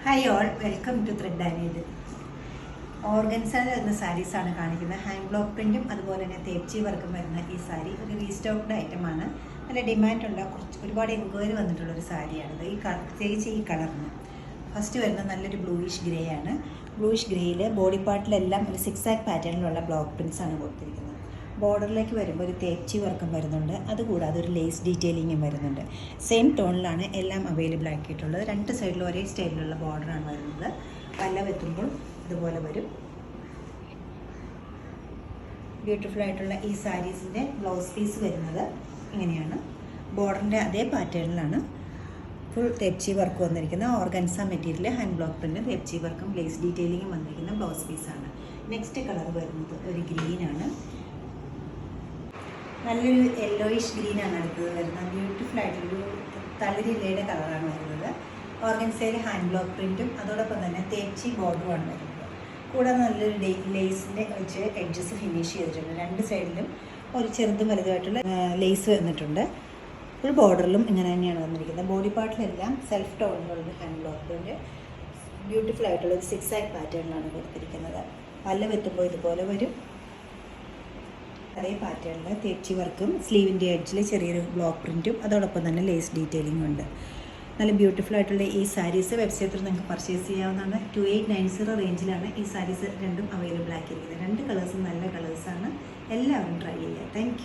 Hi all, welcome to thread and needle. ഓർഗൻസയിൽ വരുന്ന സാരീസാണ് കാണിക്കുന്നത്. ഹാൻഡ് ബ്ലോക്ക് പ്രിൻറ്റും അതുപോലെ തന്നെ തേപ്ചി വർക്കും വരുന്ന ഈ സാരി ഒരു റീസ്റ്റോക്ഡ് ഐറ്റമാണ്. നല്ല ഡിമാൻഡുള്ള ഒരുപാട് എൻക്വയറി വന്നിട്ടുള്ളൊരു സാരിയാണിത്. പ്രത്യേകിച്ച് ഈ കളറിന് ഫസ്റ്റ് വരുന്ന നല്ലൊരു ബ്ലൂയിഷ് ഗ്രേ ആണ്. ബ്ലൂയിഷ് ഗ്രേയിൽ ബോഡി പാർട്ടിലെല്ലാം ഒരു സിക്സ് പാറ്റേണിലുള്ള ബ്ലോക്ക് പ്രിൻറ്റ്സ് ആണ് കൊടുത്തിരിക്കുന്നത്. ബോർഡറിലേക്ക് വരുമ്പോൾ ഒരു തേപ്ചി വർക്കും വരുന്നുണ്ട്, അതുകൂടാതെ ഒരു ലേസ് ഡീറ്റെയിലിങ്ങും വരുന്നുണ്ട്. സെയിം ടോണിലാണ് എല്ലാം അവൈലബിൾ ആക്കിയിട്ടുള്ളത്. രണ്ട് സൈഡിലും ഒരേ സ്റ്റൈലിലുള്ള ബോർഡറാണ് വരുന്നത്. പല്ല വെത്തുമ്പോൾ ഇതുപോലെ വരും. ബ്യൂട്ടിഫുൾ ആയിട്ടുള്ള ഈ സാരീസിൻ്റെ ബ്ലൗസ് പീസ് വരുന്നത് ഇങ്ങനെയാണ്. ബോർഡറിൻ്റെ അതേ പാറ്റേണിലാണ് ഫുൾ തേപ്ചി വർക്ക് വന്നിരിക്കുന്ന organza material, hand block print, തേപ്ചി വർക്കും ലേസ് ഡീറ്റെയിലിങ്ങും വന്നിരിക്കുന്ന ബ്ലൗസ് പീസാണ്. നെക്സ്റ്റ് കളർ വരുന്നത് ഒരു ഗ്രീനാണ്. നല്ലൊരു യെല്ലോയിഷ് ഗ്രീനാണ് അടുത്തത് വരുന്നത്. ബ്യൂട്ടിഫുൾ ആയിട്ടൊരു തളിരിലയുടെ കളറാണ് വരുന്നത്. ഓർഗൻസയിൽ ഹാൻഡ് ബ്ലോക്ക് പ്രിൻറ്റും അതോടൊപ്പം തന്നെ തേപ്ചി ബോർഡറുമാണ് വരുന്നത്. കൂടാതെ നല്ലൊരു ലേസിൻ്റെ വെച്ച് എഡ്ജസ് ഫിനിഷ് ചെയ്തിട്ടുണ്ട്. രണ്ട് സൈഡിലും ഒരു ചെറുതും വലുതുമായിട്ടുള്ള ലേസ് വന്നിട്ടുണ്ട്. ഫുൾ ബോർഡറിലും ഇങ്ങനെ തന്നെയാണ് വന്നിരിക്കുന്നത്. ബോഡി പാർട്ടിലെല്ലാം സെൽഫ് ടോണിലുള്ള ഹാൻഡ് ബ്ലോക്ക് പ്രിൻറ്റ് ബ്യൂട്ടിഫുൾ ആയിട്ടുള്ള ഒരു സിക്സ് പാറ്റേണിലാണ് കൊടുത്തിരിക്കുന്നത്. പല്ല വെത്തുമ്പോൾ ഇതുപോലെ വരും. അതേ പാറ്റേണിൽ തേപ്ചി വർക്കും സ്ലീവിൻ്റെ എഡ്ജിൽ ചെറിയൊരു ബ്ലോക്ക് പ്രിൻറ്റും അതോടൊപ്പം തന്നെ ലേസ് ഡീറ്റെയിലിംഗും ഉണ്ട്. നല്ല ബ്യൂട്ടിഫുൾ ആയിട്ടുള്ള ഈ സാരീസ് വെബ്സൈറ്റിൽ നിങ്ങൾക്ക് പർച്ചേസ് ചെയ്യാവുന്നതാണ്. 2890 റേഞ്ചിലാണ് ഈ സാരീസ് രണ്ടും അവൈലബിൾ ആക്കിയിരിക്കുന്നത്. രണ്ട് കളേഴ്സും നല്ല കളേഴ്സാണ്. എല്ലാവരും ട്രൈ ചെയ്യുക. താങ്ക്